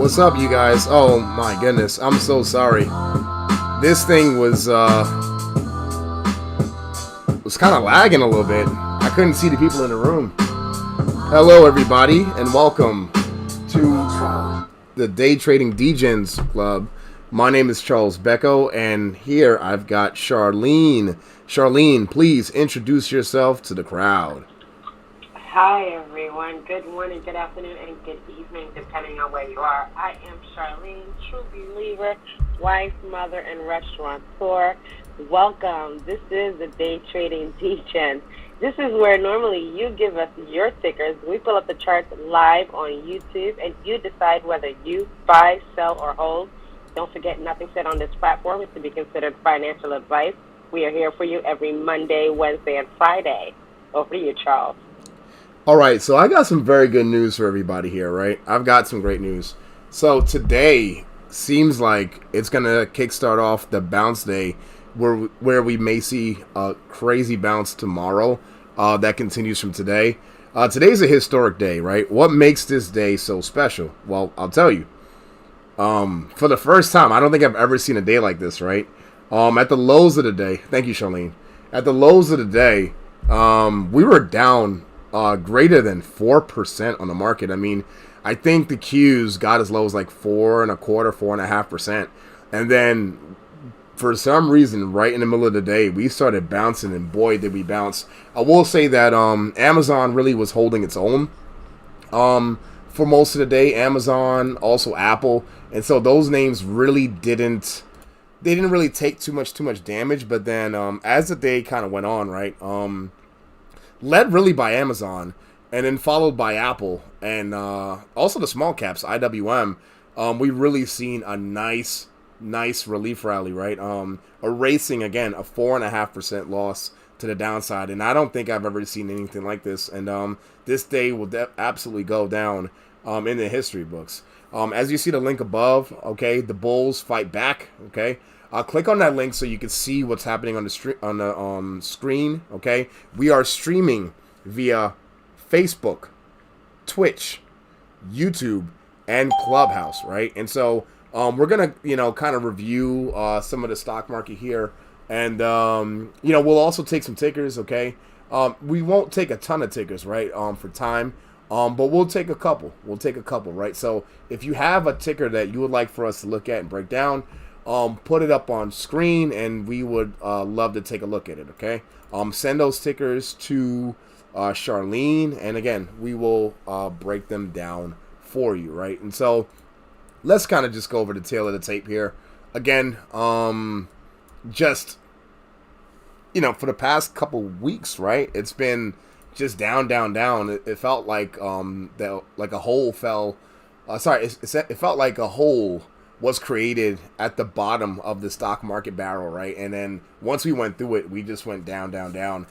What's up, you guys? Oh my goodness, I'm so sorry. This thing was kind of lagging a little bit. I couldn't see the people in the room. Hello, everybody, and welcome to the Day Trading Degens Club. My name is Charles Becco, and here I've got Charlene. Charlene, please introduce yourself to the crowd. Hi, everyone. Good morning, good afternoon, and good evening, depending on where you are. I am Charlene, true believer, wife, mother, and restaurateur. Welcome. This is the Day Trading Degen. This is where normally you give us your tickers. We pull up the charts live on YouTube, and you decide whether you buy, sell, or hold. Don't forget, nothing said on this platform is to be considered financial advice. We are here for you every Monday, Wednesday, and Friday. Over to you, Charles. All right, so I got some very good news for everybody here, right? I've got some great news. So today seems like it's going to kickstart off the bounce day where we may see a crazy bounce tomorrow that continues from today. Today's a historic day, right? What makes this day so special? Well, I'll tell you. For the first time, I don't think I've ever seen a day like this, right? At the lows of the day, thank you, Charlene. At the lows of the day, we were down greater than 4% on the market. I mean, I think the Qs got as low as like 4.25%, 4.5%. And then for some reason, right in the middle of the day, we started bouncing, and boy, did we bounce. I will say that Amazon really was holding its own for most of the day. Amazon, also Apple. And so those names really didn't really take too much damage. But then as the day kind of went on, right, led really by Amazon, and then followed by Apple, and also the small caps, IWM. We really seen a nice relief rally, right? Erasing again a 4.5% loss to the downside, and I don't think I've ever seen anything like this. And this day will absolutely go down in the history books. As you see the link above, okay, the bulls fight back. Okay. Click on that link so you can see what's happening on the screen. Okay, we are streaming via Facebook, Twitch, YouTube, and Clubhouse, right? And so we're gonna kind of review some of the stock market here, and we'll also take some tickers. Okay, we won't take a ton of tickers, right? For time. But we'll take a couple. Right? So if you have a ticker that you would like for us to look at and break down, put it up on screen, and we would love to take a look at it. Okay, send those stickers to Charlene, and again, we will break them down for you, right? And so let's kind of just go over the tail of the tape here again. Just for the past couple weeks, right, it's been just down. It felt like like a hole fell. It felt like a hole was created at the bottom of the stock market barrel, right? And then once we went through it, we just went down.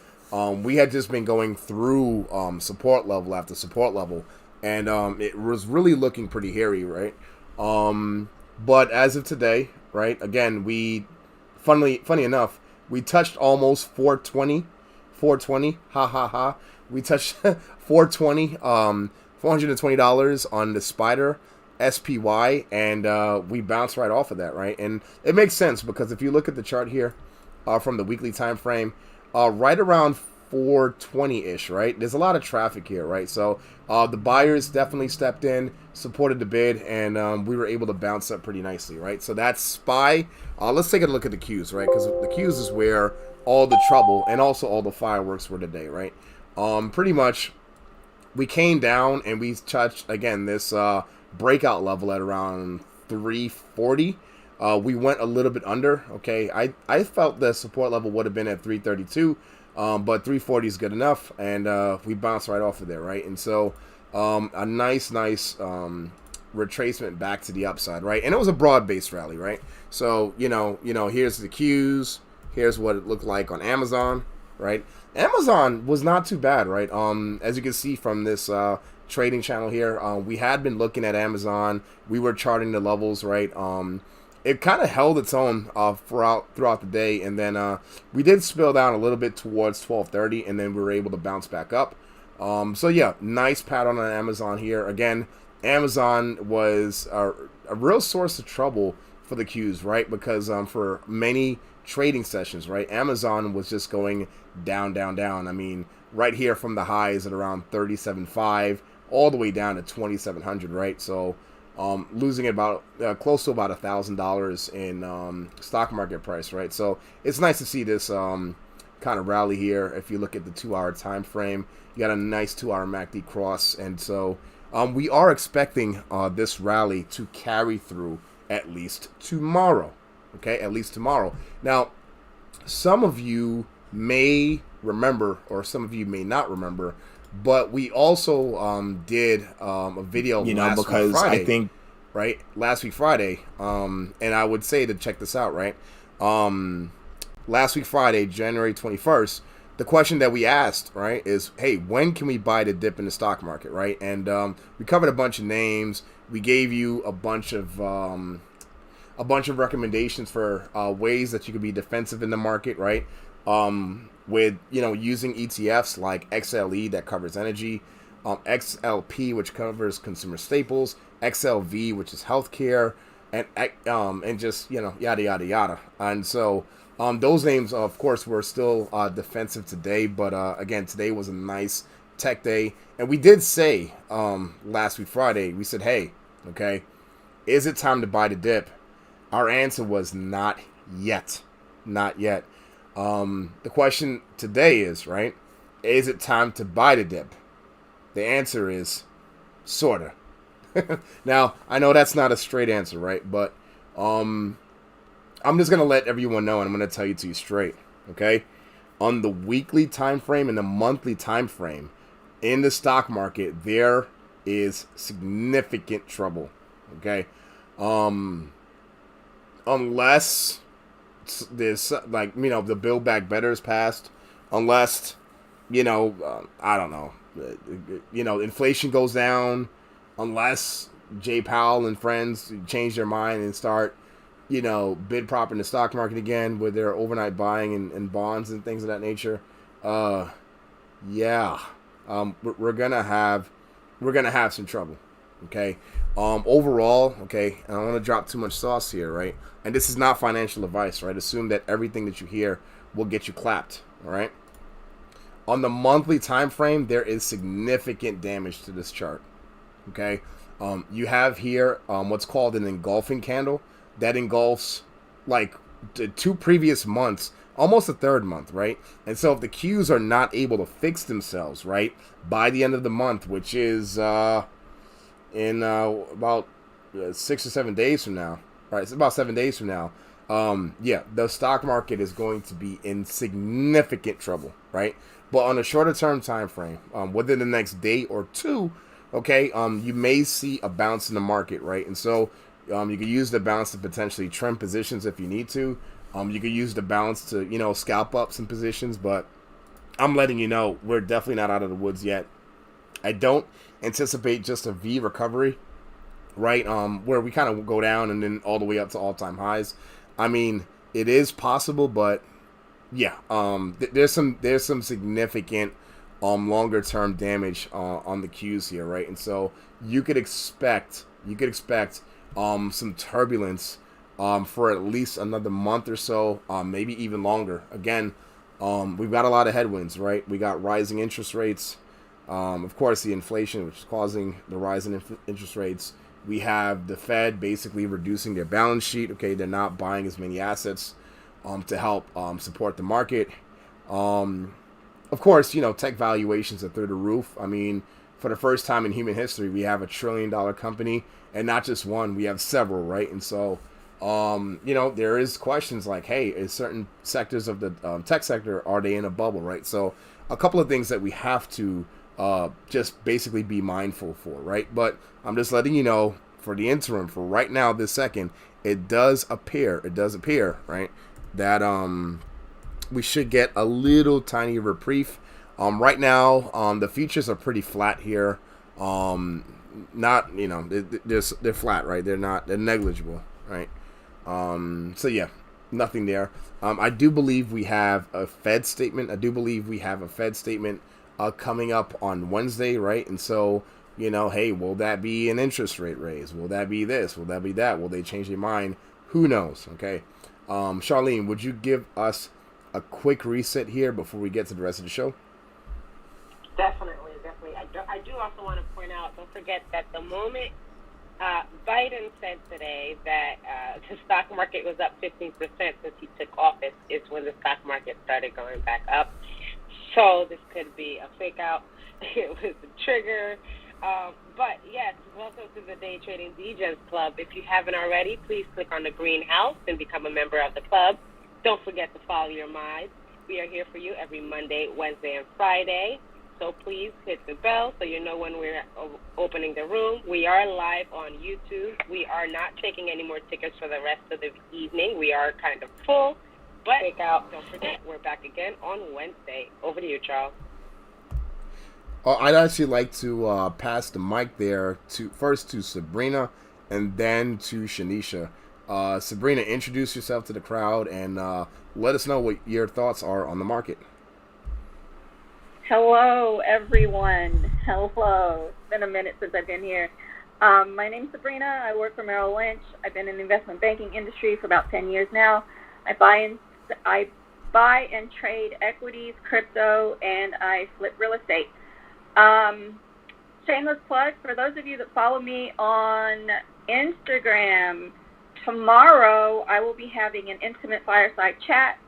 We had just been going through support level after support level, and it was really looking pretty hairy, right? But as of today, right, again, funny enough, we touched almost 420, we touched 420, $420 on the Spider SPY, and we bounced right off of that, right? And it makes sense because if you look at the chart here from the weekly time frame, right around 420-ish, right? There's a lot of traffic here, right? So the buyers definitely stepped in, supported the bid, and we were able to bounce up pretty nicely, right? So that's SPY. Let's take a look at the Qs, right? Because the Qs is where all the trouble and also all the fireworks were today, right? Pretty much we came down and we touched, again, this breakout level at around 340. We went a little bit under. Okay, I felt the support level would have been at 332, but 340 is good enough, and we bounced right off of there, right? And so a nice retracement back to the upside, right? And it was a broad-based rally, right? So here's the Qs, here's what it looked like on Amazon, right? Amazon was not too bad, right? As you can see from this trading channel here, we had been looking at Amazon. We were charting the levels, right? It kind of held its own throughout the day, and then we did spill down a little bit towards 12:30, and then we were able to bounce back up. So yeah, nice pattern on Amazon here. Again, Amazon was a real source of trouble for the Qs, right? Because for many trading sessions, right, Amazon was just going down, down, down. I mean, right here from the highs at around 37.5 all the way down to 2,700, right? So losing about close to about $1,000 in stock market price, right? So it's nice to see this kind of rally here. If you look at the 2-hour time frame, you got a nice 2-hour MACD cross, and so we are expecting this rally to carry through at least tomorrow. Okay, at least tomorrow. Now, some of you may remember, or some of you may not remember, but we also did a video last week Friday. I think right, last week Friday, and I would say to check this out, right? Last week Friday, January 21st, the question that we asked, right, is, hey, when can we buy the dip in the stock market, right? And we covered a bunch of names. We gave you a bunch of recommendations for ways that you could be defensive in the market, right? With, using ETFs like XLE that covers energy, XLP, which covers consumer staples, XLV, which is healthcare, and just, yada, yada, yada. And so those names, of course, were still defensive today. But again, today was a nice tech day. And we did say last week, Friday, we said, hey, okay, is it time to buy the dip? Our answer was not yet. Not yet. The question today is, right, is it time to buy the dip? The answer is sorta. Now, I know that's not a straight answer, right? But I'm just going to let everyone know, and I'm going to tell you to you straight, okay? On the weekly time frame and the monthly time frame in the stock market, there is significant trouble, okay? Unless there's, the Build Back Better is passed, unless, I don't know, inflation goes down, unless Jay Powell and friends change their mind and start, bid propping the stock market again with their overnight buying and bonds and things of that nature. We're gonna have some trouble. Okay. Overall, okay, and I don't want to drop too much sauce here, right? And this is not financial advice, right? Assume that everything that you hear will get you clapped, all right? On the monthly time frame, there is significant damage to this chart. Okay, you have here what's called an engulfing candle that engulfs like the 2 previous months, almost a third month, right? And so if the Qs are not able to fix themselves, right, by the end of the month, which is in about 6 or 7 days from now, right? It's about 7 days from now. The stock market is going to be in significant trouble, right? But on a shorter term time frame, within the next day or two, okay, you may see a bounce in the market, right? And so you could use the bounce to potentially trim positions if you need to. You could use the bounce to, scalp up some positions, but I'm letting you know we're definitely not out of the woods yet. I don't anticipate just a V recovery, right? Where we kind of go down and then all the way up to all-time highs. I mean, it is possible, but yeah, there's some significant longer term damage on the Qs here, right? And so you could expect some turbulence for at least another month or so, maybe even longer. Again, we've got a lot of headwinds, right? We got rising interest rates, of course the inflation, which is causing the rise in interest rates. We have the Fed basically reducing their balance sheet. Okay, they're not buying as many assets to help support the market. Of course, tech valuations are through the roof. I mean, for the first time in human history, we have $1 trillion company, and not just one, we have several, right? And so, there is questions like, hey, is certain sectors of the tech sector, are they in a bubble, right? So a couple of things that we have to just basically be mindful for, right? But I'm just letting you know, for the interim, for right now, this second, it does appear, right, that we should get a little tiny reprieve. Right now, the futures are pretty flat here. Not, they're flat, right? They're negligible, right? So yeah, nothing there. I do believe we have a Fed statement. Coming up on Wednesday, right? And so, Hey, will that be an interest rate raise? Will that be this? Will that be that? Will they change their mind? Who knows? Okay. Charlene, would you give us a quick reset here before we get to the rest of the show? Definitely. I do also want to point out, don't forget that the moment Biden said today that the stock market was up 15% since he took office is when the stock market started going back up. So this could be a fake out. It was a trigger. But yes, welcome to the Day Trading DJs Club. If you haven't already, please click on the green house and become a member of the club. Don't forget to follow your minds. We are here for you every Monday, Wednesday, and Friday. So please hit the bell so you know when we're opening the room. We are live on YouTube. We are not taking any more tickets for the rest of the evening. We are kind of full. But don't forget, we're back again on Wednesday. Over to you, Charles. I'd actually like to pass the mic there first to Sabrina and then to Shanisha. Sabrina, introduce yourself to the crowd and let us know what your thoughts are on the market. Hello, everyone. Hello. It's been a minute since I've been here. My name's Sabrina. I work for Merrill Lynch. I've been in the investment banking industry for about 10 years now. I buy and trade equities, crypto, and I flip real estate. Shameless plug, for those of you that follow me on Instagram, tomorrow I will be having an intimate fireside chat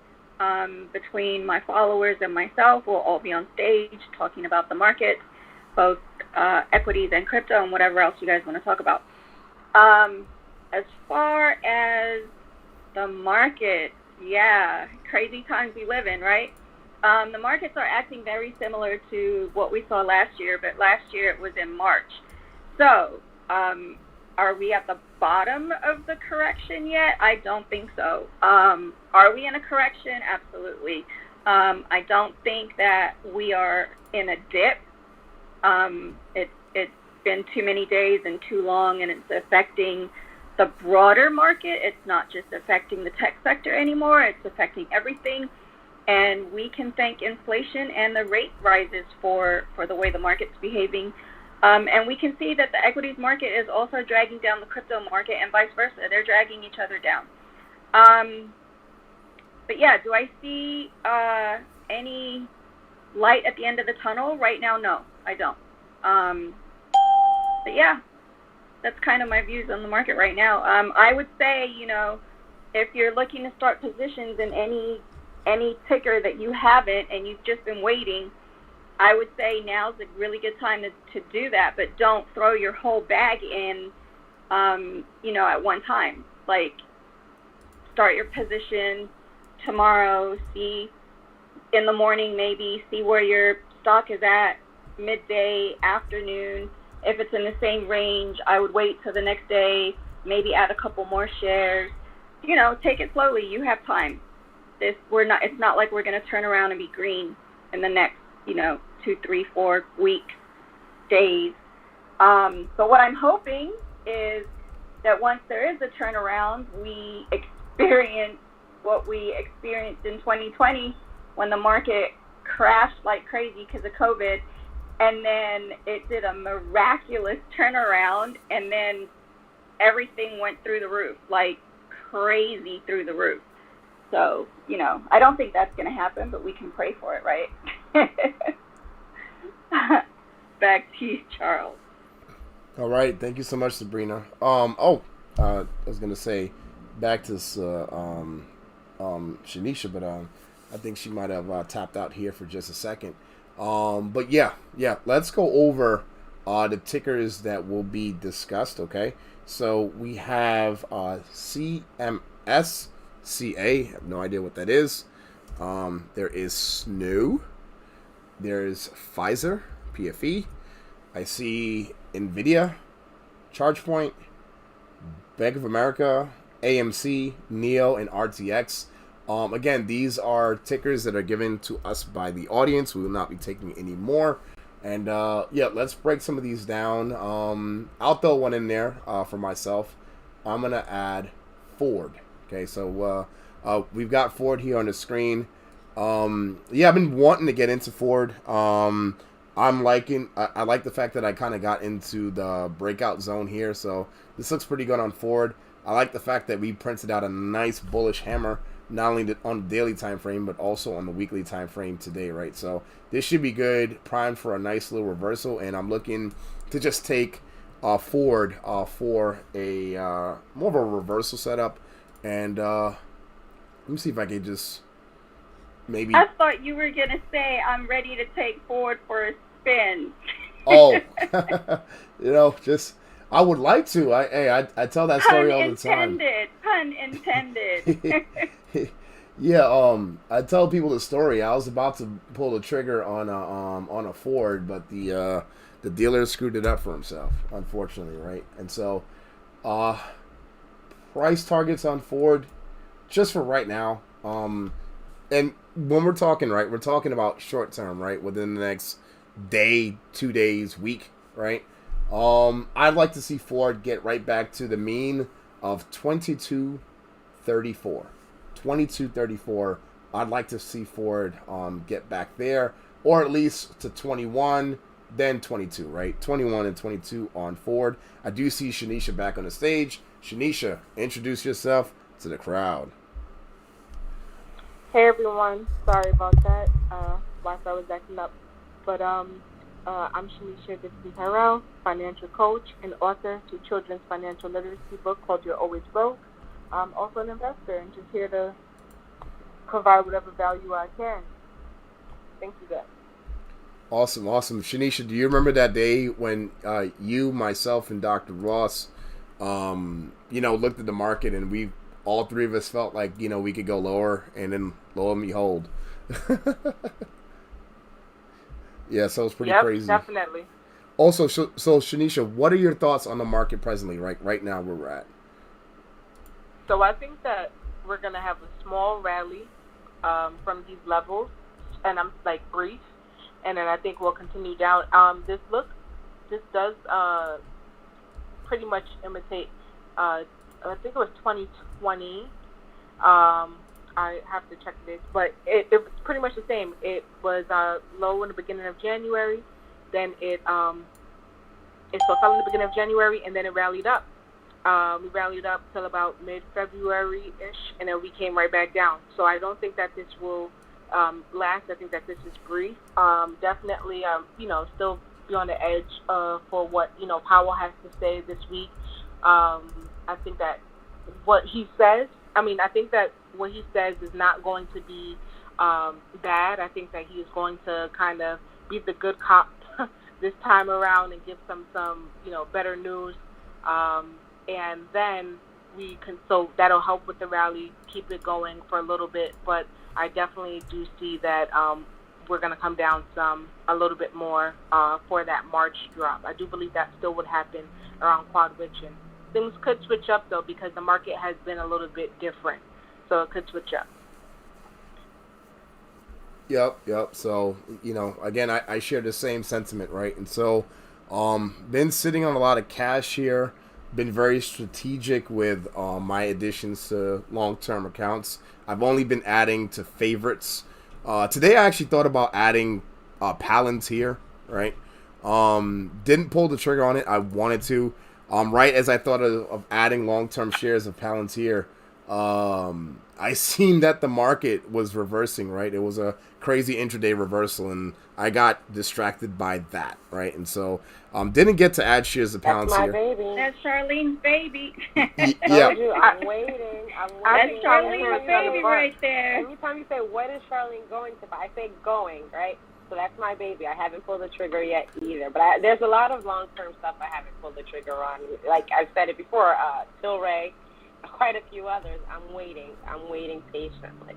between my followers and myself. We'll all be on stage talking about the market, both equities and crypto and whatever else you guys want to talk about. As far as the market, yeah, crazy times we live in, right? The markets are acting very similar to what we saw last year, but last year it was in March. So, are we at the bottom of the correction yet? I don't think so. Are we in a correction? Absolutely. I don't think that we are in a dip. It's been too many days and too long, and it's affecting the broader market. It's not just affecting the tech sector anymore. It's affecting everything. And we can thank inflation and the rate rises for the way the market's behaving. And we can see that the equities market is also dragging down the crypto market and vice versa. They're dragging each other down. But yeah, do I see any light at the end of the tunnel? Right now, no, I don't. But yeah, that's kind of my views on the market right now. I would say, if you're looking to start positions in any ticker that you haven't and you've just been waiting, I would say now's a really good time to do that, but don't throw your whole bag in, at one time. Like, start your position tomorrow, see in the morning maybe, see where your stock is at midday, afternoon. If it's in the same range, I would wait till the next day, maybe add a couple more shares. Take it slowly. You have time. It's not like we're going to turn around and be green in the next, 2, 3, 4 weeks, days. But what I'm hoping is that once there is a turnaround, we experience what we experienced in 2020 when the market crashed like crazy because of COVID, and then it did a miraculous turnaround, and then everything went through the roof, like crazy through the roof. So, I don't think that's going to happen, but we can pray for it, right? Back to you, Charles. All right. Thank you so much, Sabrina. I was going to say back to Shanisha, but I think she might have tapped out here for just a second. But yeah, let's go over the tickers that will be discussed, okay? So we have CMS. CA, I have no idea what that is. There is SNU. There's Pfizer, PFE. I see Nvidia, ChargePoint, Bank of America, AMC, NIO, and RTX. Again, these are tickers that are given to us by the audience. We will not be taking any more. And let's break some of these down. I'll throw one in there for myself. I'm going to add Ford. Okay, so we've got Ford here on the screen. I've been wanting to get into Ford. I'm liking. I like the fact that I kind of got into the breakout zone here, so this looks pretty good on Ford. I like the fact that we printed out a nice bullish hammer, not only on the daily time frame but also on the weekly time frame today, right? So this should be good, primed for a nice little reversal, and I'm looking to just take Ford for a more of a reversal setup, and let me see if I can just. Maybe. I thought you were going to say, I'm ready to take Ford for a spin. Oh, just, I would like to. I tell that story all the time. Pun intended. Yeah, I tell people the story. I was about to pull the trigger on a Ford, but the dealer screwed it up for himself, unfortunately, right? And so, price targets on Ford, just for right now, and when we're talking, right, we're talking about short term, right, within the next day, 2 days, week, right? I'd like to see Ford get right back to the mean of 22.34. 22.34. I'd like to see Ford get back there, or at least to 21, then 22, right? 21 and 22 on Ford. I do see Shanisha back on the stage. Shanisha, introduce yourself to the crowd. Hey everyone, sorry about that, whilst I was acting up. But I'm Shanisha Dixon-Tyrell, financial coach and author to children's financial literacy book called You're Always Broke. I'm also an investor and just here to provide whatever value I can. Thank you guys. Awesome. Shanisha, do you remember that day when you, myself, and Dr. Ross, looked at the market and all three of us felt like, we could go lower, and then lo and behold. Yeah, so it's pretty crazy. Definitely. Also, so Shanisha, what are your thoughts on the market presently, right now where we're at? So I think that we're going to have a small rally from these levels, and I'm brief, and then I think we'll continue down. This does pretty much imitate I think it was 2020. I have to check this, but it was pretty much the same. It was low in the beginning of January, then it fell in the beginning of January, and then it rallied up. We rallied up till about mid-February-ish, and then we came right back down. So I don't think that this will last. I think that this is brief. Definitely, still be on the edge for what Powell has to say this week. I think that what he says, I think that what he says is not going to be bad. I think that he is going to kind of be the good cop this time around and give some better news. And then so that'll help with the rally, keep it going for a little bit. But I definitely do see that we're going to come down a little bit more for that March drop. I do believe that still would happen around Quad Witchin. Things could switch up, though, because the market has been a little bit different. So it could switch up. Yep. So, again, I share the same sentiment, right? And so, been sitting on a lot of cash here, been very strategic with my additions to long-term accounts. I've only been adding to favorites. Today, I actually thought about adding Palantir, right? Didn't pull the trigger on it. I wanted to. Right as I thought of adding long-term shares of Palantir, I seen that the market was reversing, right? It was a crazy intraday reversal, and I got distracted by that, right? And so didn't get to add shares of Palantir. That's my baby. That's Charlene's baby. Yeah. I'm waiting. That's Charlene's baby right there. Anytime you say, what is Charlene going to buy? I say going, right? So that's my baby. I haven't pulled the trigger yet either. But there's a lot of long-term stuff I haven't pulled the trigger on. Like I've said it before, Tilray, quite a few others. I'm waiting patiently.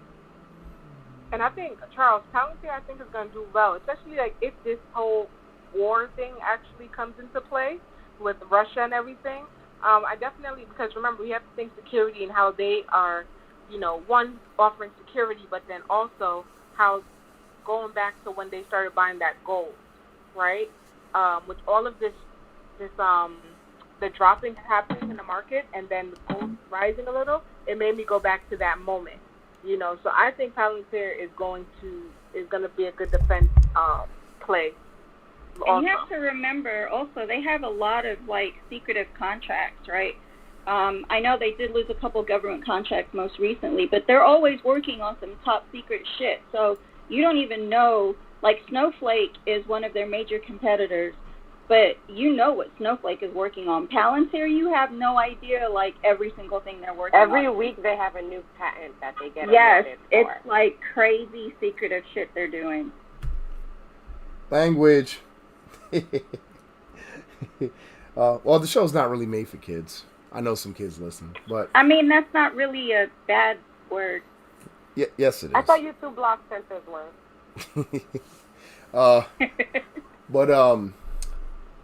And I think, Charles, Palantir, I think, is going to do well, especially if this whole war thing actually comes into play with Russia and everything. I definitely, because remember, we have to think security and how they are, one, offering security, but then also how going back to when they started buying that gold, right? With all of this, the dropping happening in the market and then the gold rising a little, it made me go back to that moment, So I think Palantir is going to be a good defense play And you have to remember also they have a lot of like secretive contracts, right? I know they did lose a couple government contracts most recently, but they're always working on some top secret shit. So you don't even know, like Snowflake is one of their major competitors, but you know what Snowflake is working on. Palantir, you have no idea, like every single thing they're working on. Every week they have a new patent that they get. Yes, it's like crazy secretive shit they're doing. Language. Well, the show's not really made for kids. I know some kids listen, but I mean that's not really a bad word. Yes, it is. I thought YouTube block censors were. But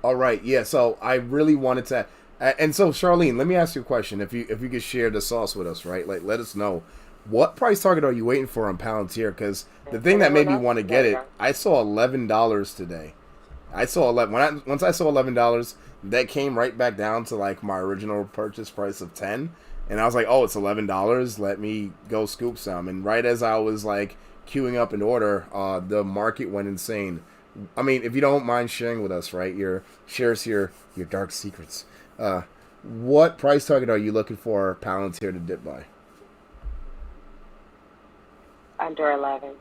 all right, yeah. So I really wanted to, and so Charlene, let me ask you a question. If you could share the sauce with us, right? Like, let us know what price target are you waiting for on Palantir? Because the thing that made me want to get it, I saw $11 today. I saw 11 once I saw $11. That came right back down to like my original purchase price of 10, and I was like, oh, it's $11. Let me go scoop some. And right as I was like queuing up an order, the market went insane. I mean, if you don't mind sharing with us, right, share us your dark secrets. What price target are you looking for Palantir to dip by? Under 11.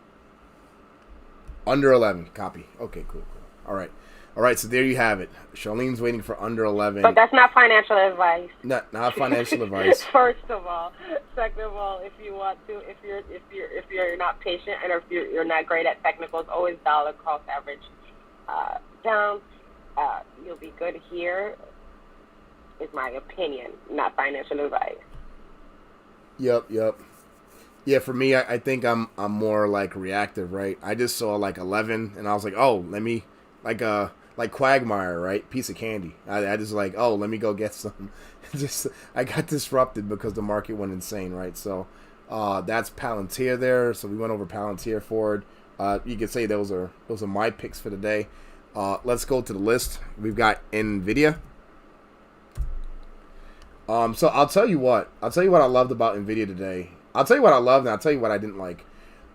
Under 11. Copy. Okay, cool. All right, so there you have it. Charlene's waiting for under 11. But that's not financial advice. Not financial advice. First of all, second of all, if you want to, if you're not patient and if you're not great at technicals, always dollar cost average down. You'll be good here. Is my opinion, not financial advice. Yep. Yeah, for me, I think I'm more like reactive, right? I just saw like 11, and I was like, oh, let me like Quagmire, right? Piece of candy. I just like, oh, let me go get some. I got disrupted because the market went insane, right? So that's Palantir there. So we went over Palantir forward. You could say those are my picks for the day. Let's go to the list. We've got Nvidia. So I'll tell you what I loved about Nvidia today. I'll tell you what I loved, and I'll tell you what I didn't like.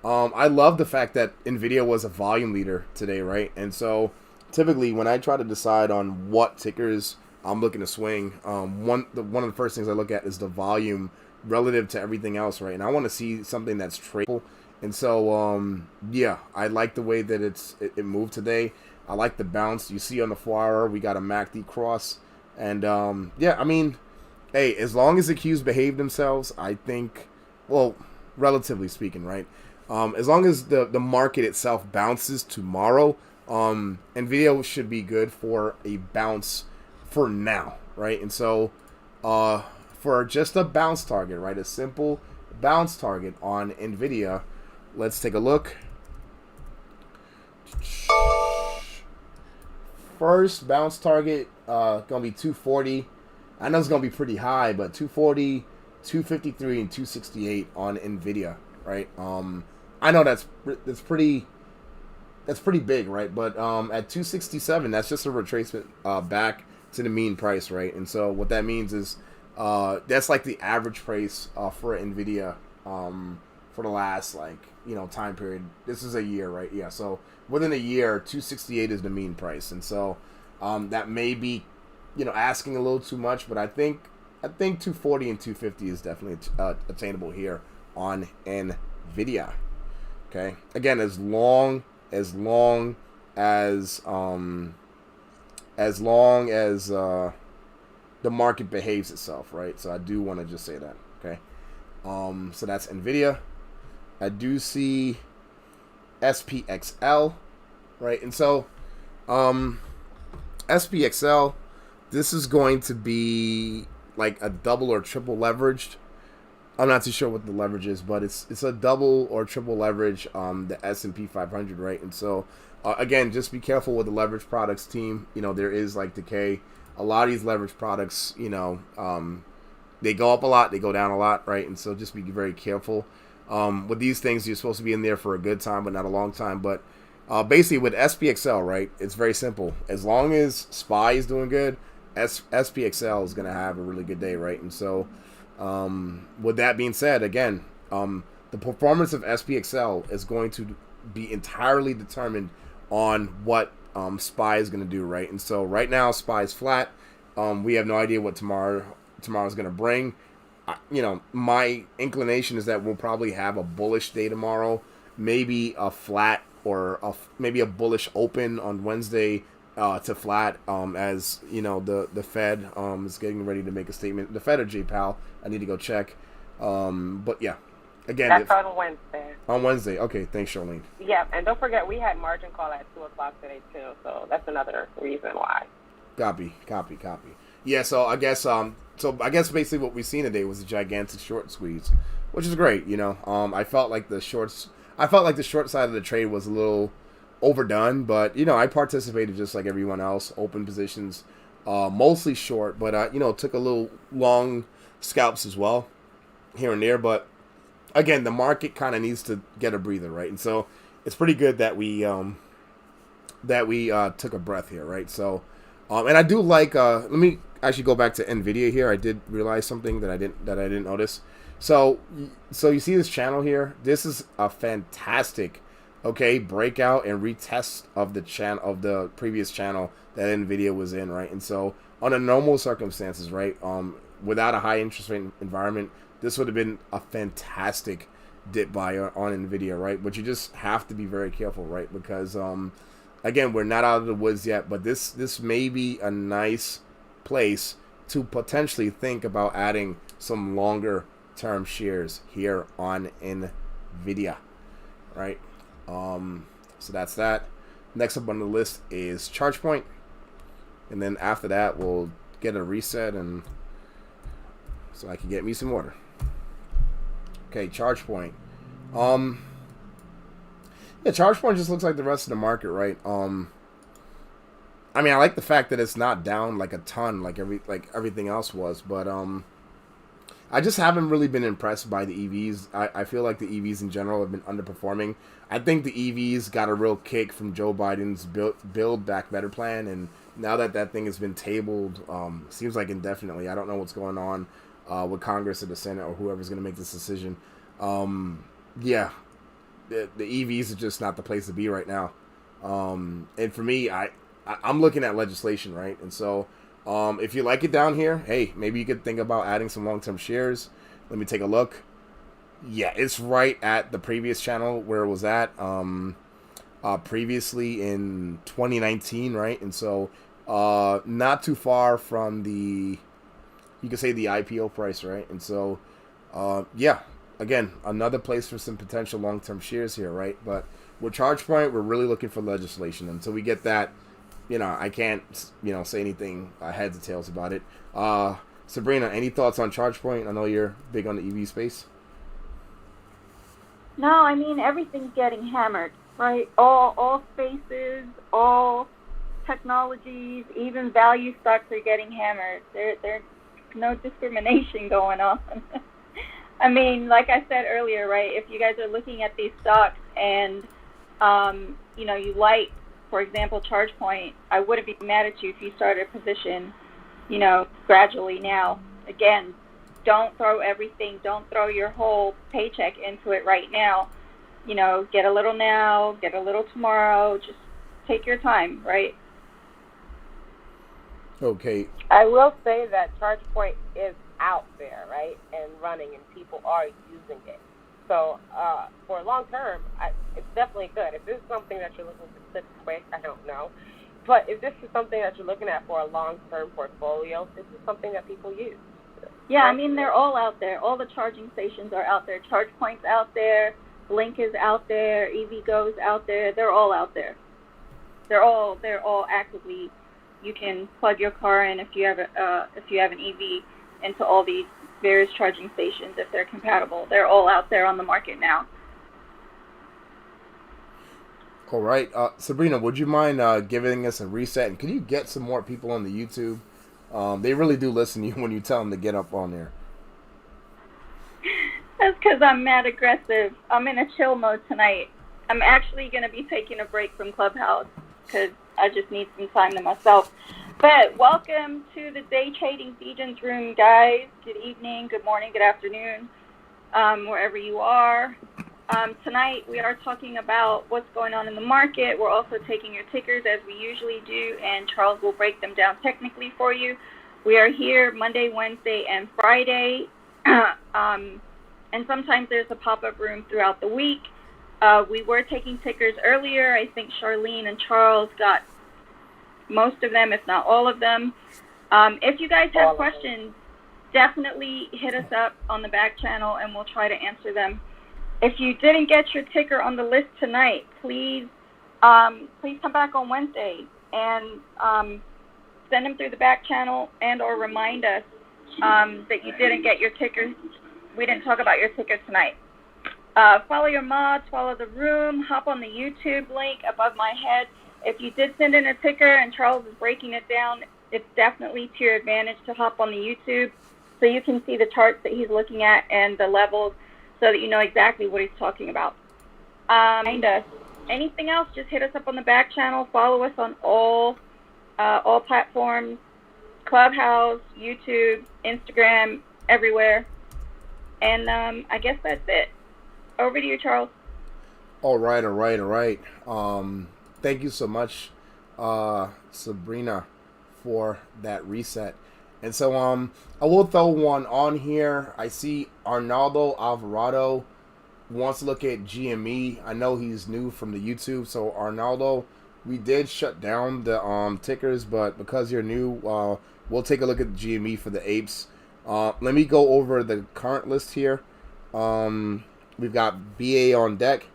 I love the fact that Nvidia was a volume leader today, right? And so typically when I try to decide on what tickers I'm looking to swing, one of the first things I look at is the volume relative to everything else, right? And I want to see something that's tradable. And so yeah, I like the way that it moved today. I like the bounce. You see on the 4-hour, we got a MACD cross. And yeah, I mean, hey, as long as the Qs behave themselves, I think, well, relatively speaking, right? As long as the market itself bounces tomorrow, Nvidia should be good for a bounce for now, right? And so for just a bounce target, right, a simple bounce target on Nvidia, let's take a look. First bounce target gonna be 240. I know it's gonna be pretty high, but 240, 253, and 268 on Nvidia, right? I know that's pretty big, right? But at 267, that's just a retracement back to the mean price, right? And so what that means is that's like the average price for Nvidia for the last time period. This is a year, right? Yeah. So within a year, 268 is the mean price, and so that may be asking a little too much, but I think 240 and 250 is definitely attainable here on Nvidia. Okay. Again, as long as the market behaves itself, right? So I do want to just say that. Okay. So that's Nvidia. I do see SPXL, right? And so SPXL, this is going to be like a double or triple leveraged. I'm not too sure what the leverage is, but it's a double or triple leverage the S&P 500, right? And so again, just be careful with the leverage products team. There is like decay. A lot of these leverage products, they go up a lot, they go down a lot, right? And so just be very careful. With these things, you're supposed to be in there for a good time, but not a long time. But basically with SPXL, right, it's very simple. As long as SPY is doing good, SPXL is going to have a really good day, right? And so with that being said, again, the performance of SPXL is going to be entirely determined on what SPY is going to do, right? And so right now SPY is flat. We have no idea what tomorrow's going to bring. My inclination is that we'll probably have a bullish day tomorrow, maybe a flat or maybe a bullish open on Wednesday to flat, as the Fed is getting ready to make a statement. The Fed or JPAL, I need to go check. But yeah, again, that's on Wednesday. On Wednesday, okay. Thanks, Charlene. Yeah, and don't forget we had margin call at 2:00 today too, so that's another reason why. Copy. Yeah, so I guess basically what we've seen today was a gigantic short squeeze, which is great. I felt like the short side of the trade was a little overdone, but I participated just like everyone else, open positions, mostly short, but took a little long scalps as well here and there. But again, the market kind of needs to get a breather, right? And so it's pretty good that we took a breath here, right? So and I do like let me actually go back to Nvidia here. I did realize something that I didn't notice. So you see this channel here? This is a fantastic breakout and retest of the previous channel that Nvidia was in, right? And so under normal circumstances, right, without a high interest rate environment, this would have been a fantastic dip buy on Nvidia, right? But you just have to be very careful, right? Because again, we're not out of the woods yet, but this may be a nice place to potentially think about adding some longer term shares here on Nvidia, right? So that's that. Next up on the list is ChargePoint, and then after that we'll get a reset and so I can get me some water. Okay, ChargePoint. Yeah, ChargePoint just looks like the rest of the market, right? I mean, I like the fact that it's not down like a ton, like everything else was, but I just haven't really been impressed by the EVs. I feel like the EVs in general have been underperforming. I think the EVs got a real kick from Joe Biden's Build Back Better plan, and now that thing has been tabled, seems like indefinitely. I don't know what's going on with Congress or the Senate or whoever's going to make this decision. Yeah, the EVs are just not the place to be right now. And for me, I'm looking at legislation, right? And so if you like it down here, hey, maybe you could think about adding some long-term shares. Let me take a look. Yeah, it's right at the previous channel where it was at previously in 2019, right? And so not too far from you could say the IPO price, right? And so yeah, again, another place for some potential long-term shares here, right? But with ChargePoint, we're really looking for legislation. Until we get that, I can't, say anything heads or tails about it. Sabrina, any thoughts on ChargePoint? I know you're big on the EV space. No, I mean, everything's getting hammered, right? All spaces, all technologies, even value stocks are getting hammered. There's no discrimination going on. I mean, like I said earlier, right, if you guys are looking at these stocks and, you like, for example, ChargePoint, I wouldn't be mad at you if you started a position, gradually now. Again, don't throw everything, don't throw your whole paycheck into it right now. Get a little now, get a little tomorrow, just take your time, right? Okay. I will say that ChargePoint is out there, right, and running, and people are using it. So for long term, it's definitely good. If this is something that you're looking to sit quick, I don't know. But if this is something that you're looking at for a long-term portfolio, this is something that people use. Yeah, I mean, they're all out there. All the charging stations are out there. ChargePoint's out there. Blink is out there. EVgo's out there. They're all out there. They're all actively. You can plug your car in if you have an EV into all these various charging stations if they're compatible. They're all out there on the market now. All right, Sabrina, would you mind giving us a reset? And can you get some more people on the YouTube? They really do listen to you when you tell them to get up on there. That's because I'm mad aggressive. I'm in a chill mode tonight. I'm actually going to be taking a break from Clubhouse because I just need some time to myself. But welcome to the Day Trading Degens Room, guys. Good evening, good morning, good afternoon, wherever you are. Tonight we are talking about what's going on in the market. We're also taking your tickers as we usually do, and Charles will break them down technically for you. We are here Monday, Wednesday, and Friday, and sometimes there's a pop-up room throughout the week. We were taking tickers earlier. I think Charlene and Charles got most of them, if not all of them. If you guys have questions, definitely hit us up on the back channel, and we'll try to answer them. If you didn't get your ticker on the list tonight, please come back on Wednesday and send them through the back channel and or remind us that you didn't get your ticker. We didn't talk about your ticker tonight. Follow your mods, follow the room, hop on the YouTube link above my head. If you did send in a ticker and Charles is breaking it down, it's definitely to your advantage to hop on the YouTube so you can see the charts that he's looking at and the levels, so that you know exactly what he's talking about. Anything else, just hit us up on the back channel. Follow us on all platforms, Clubhouse, YouTube, Instagram, everywhere. And I guess that's it. Over to you, Charles. All right. Thank you so much, Sabrina, for that reset. And so I will throw one on here. I see Arnaldo Alvarado wants to look at GME. I know he's new from the YouTube. So Arnaldo, we did shut down the tickers, but because you're new, we'll take a look at the GME for the apes. Let me go over the current list here. We've got BA on deck,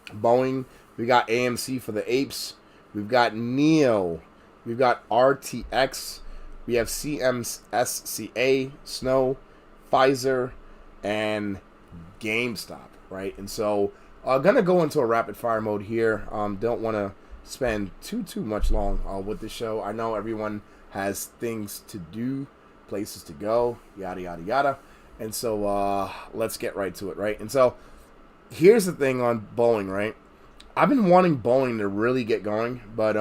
Boeing. We got AMC for the apes. We've got NIO. We've got RTX. We have CMSCA, Snow, Pfizer, and GameStop, right? And so I'm going to go into a rapid fire mode here. Don't want to spend too much long with the show. I know everyone has things to do, places to go, yada, yada, yada. And so let's get right to it, right? And so here's the thing on Boeing, right? I've been wanting Boeing to really get going, but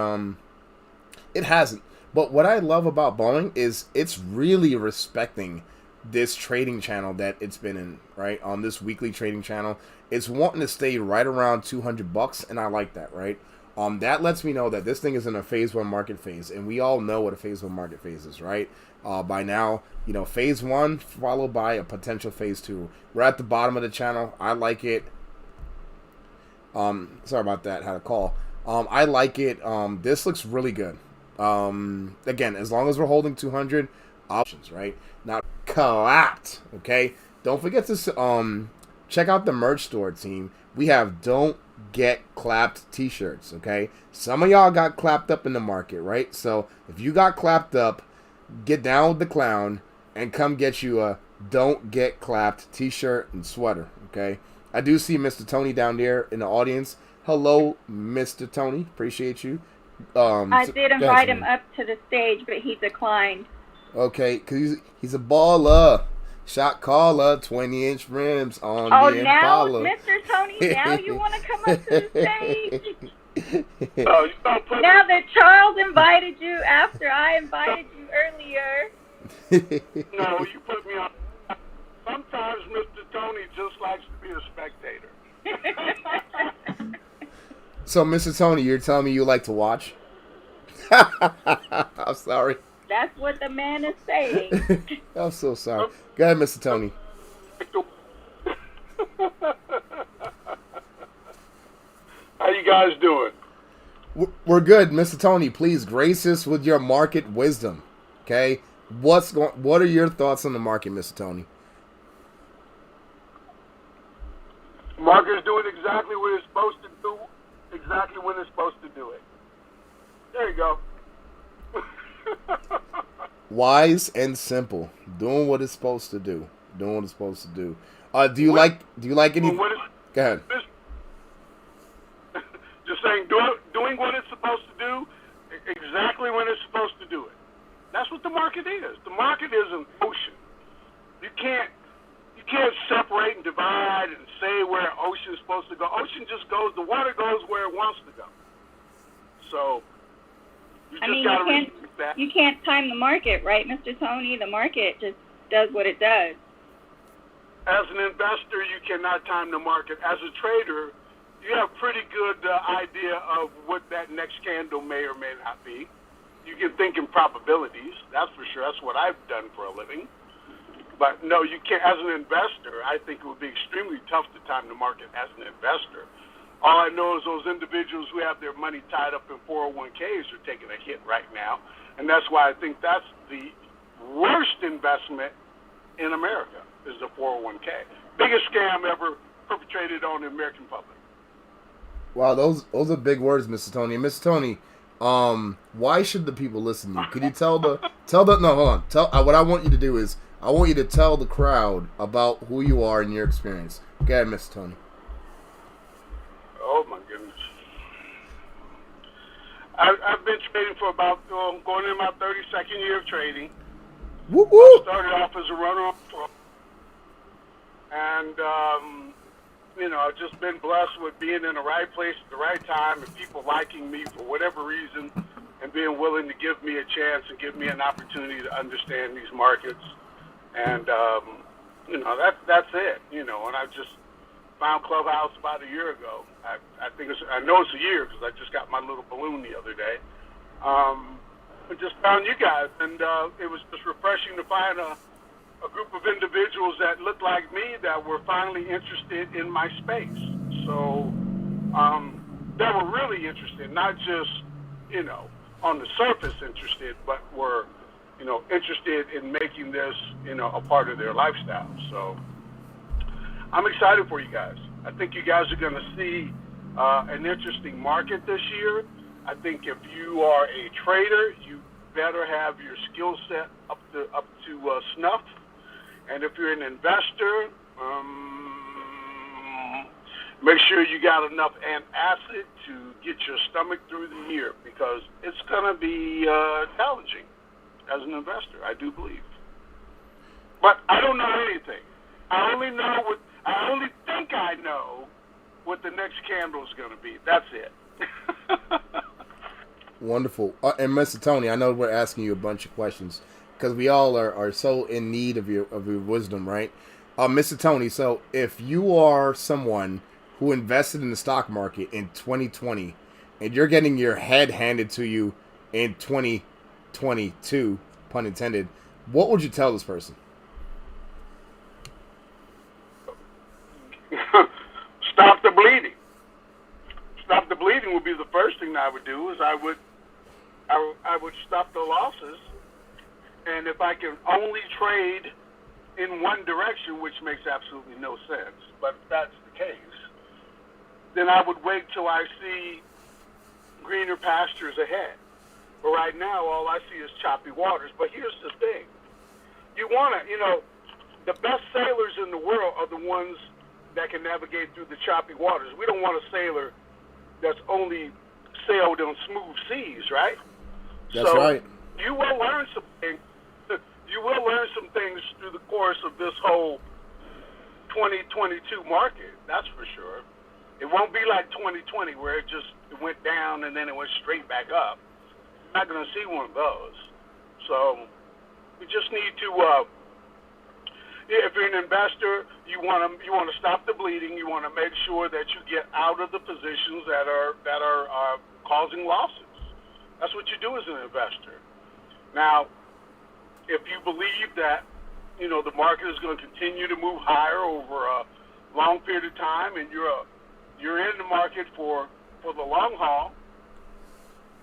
it hasn't. But what I love about Boeing is it's really respecting this trading channel that it's been in, right? On this weekly trading channel, it's wanting to stay right around $200, and I like that, right? That lets me know that this thing is in a phase one market phase, and we all know what a phase one market phase is, right? By now, you know, phase one followed by a potential phase two. We're at the bottom of the channel. I like it. Sorry about that. Had a call. I like it. This looks really good. Again, as long as we're holding 200 options, right? Now, collapsed, okay? Don't forget to check out the merch store, team. We have Don't Get Clapped t-shirts, okay? Some of y'all got clapped up in the market, right? So if you got clapped up, get down with the clown and come get you a Don't Get Clapped t-shirt and sweater, okay? I do see Mr. Tony down there in the audience. Hello, Mr. Tony. Appreciate you. I did invite him up to the stage, but he declined. Okay, because he's a baller. Shot caller, 20-inch rims on the Impala. Oh, now, Mr. Tony, now you want to come up to the stage? Now that Charles invited you after I invited you earlier. No, you put me on. Sometimes Mr. Tony just likes to be a spectator. So, Mr. Tony, you're telling me you like to watch? I'm sorry. That's what the man is saying. I'm so sorry. Go ahead, Mr. Tony. How you guys doing? We're good, Mr. Tony. Please grace us with your market wisdom. Okay, what are your thoughts on the market, Mr. Tony? The market is doing exactly what it's supposed to do, exactly when it's supposed to do it. There you go. Wise and simple, doing what it's supposed to do. Doing what it's supposed to do. Do you like any? Go ahead. Just saying, doing what it's supposed to do, exactly when it's supposed to do it. That's what the market is. The market is an ocean. You can't separate and divide and say where an ocean is supposed to go. Ocean just goes. The water goes where it wants to go. So you can't time the market, right, Mr. Tony? The market just does what it does. as an investor, you cannot time the market. As a trader, you have pretty good idea of what that next candle may or may not be. You can think in probabilities, that's for sure. That's what I've done for a living. But no, you can't. As an investor, I think it would be extremely tough to time the market as an investor. All I know is those individuals who have their money tied up in 401ks are taking a hit right now. And that's why I think that's the worst investment in America is the 401k. Biggest scam ever perpetrated on the American public. Wow, those are big words, Mr. Tony. And Mr. Tony, why should the people listen to you? Could you tell the no, hold on. What I want you to do is I want you to tell the crowd about who you are and your experience. Go ahead, Mr. Tony. Oh my goodness. I've been trading for about going in my 32nd year of trading. Woo woo. Started off as a runner on floor. And I've just been blessed with being in the right place at the right time and people liking me for whatever reason and being willing to give me a chance and give me an opportunity to understand these markets. And, that's it, and I just found Clubhouse about a year ago. I know it's a year because I just got my little balloon the other day. I just found you guys, and it was just refreshing to find a group of individuals that looked like me that were finally interested in my space. So that were really interested, not just, on the surface interested, but were, interested in making this, a part of their lifestyle. So I'm excited for you guys. I think you guys are going to see an interesting market this year. I think if you are a trader, you better have your skill set up to snuff. And if you're an investor, make sure you got enough acid to get your stomach through the year because it's going to be challenging as an investor, I do believe. But I don't know anything. I only think I know what the next candle is going to be. That's it. Wonderful. And Mr. Tony, I know we're asking you a bunch of questions because we all are so in need of your wisdom, right? Mr. Tony, so if you are someone who invested in the stock market in 2020 and you're getting your head handed to you in 2022, pun intended, what would you tell this person? Stop the bleeding. Stop the bleeding would be the first thing I would do. Is I would stop the losses, and if I can only trade in one direction, which makes absolutely no sense, but if that's the case, then I would wait till I see greener pastures ahead. But right now, all I see is choppy waters. But here's the thing: you want to, the best sailors in the world are the ones that can navigate through the choppy waters. We don't want a sailor that's only sailed on smooth seas, right? That's right. You will learn some things. You will learn some things through the course of this whole 2022 market. That's for sure. It won't be like 2020 where it went down and then it went straight back up. You're not going to see one of those. So you just need to. If you're an investor, you want to stop the bleeding. You want to make sure that you get out of the positions that are causing losses. That's what you do as an investor. Now, if you believe that the market is going to continue to move higher over a long period of time, and you're in the market for the long haul,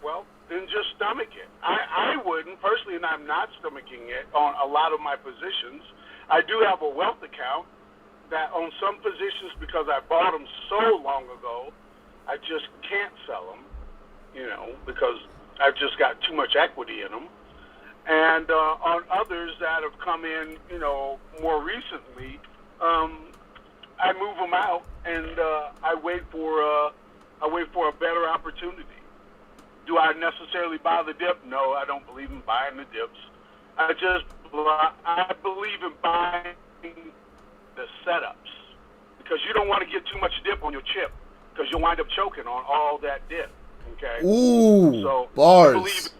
well, then just stomach it. I wouldn't personally, and I'm not stomaching it on a lot of my positions. I do have a wealth account that on some positions, because I bought them so long ago, I just can't sell them, because I've just got too much equity in them. And on others that have come in, more recently, I move them out and I wait for a better opportunity. Do I necessarily buy the dip? No, I don't believe in buying the dips. I believe in buying the setups because you don't want to get too much dip on your chip because you'll wind up choking on all that dip. Okay. Ooh, so bars.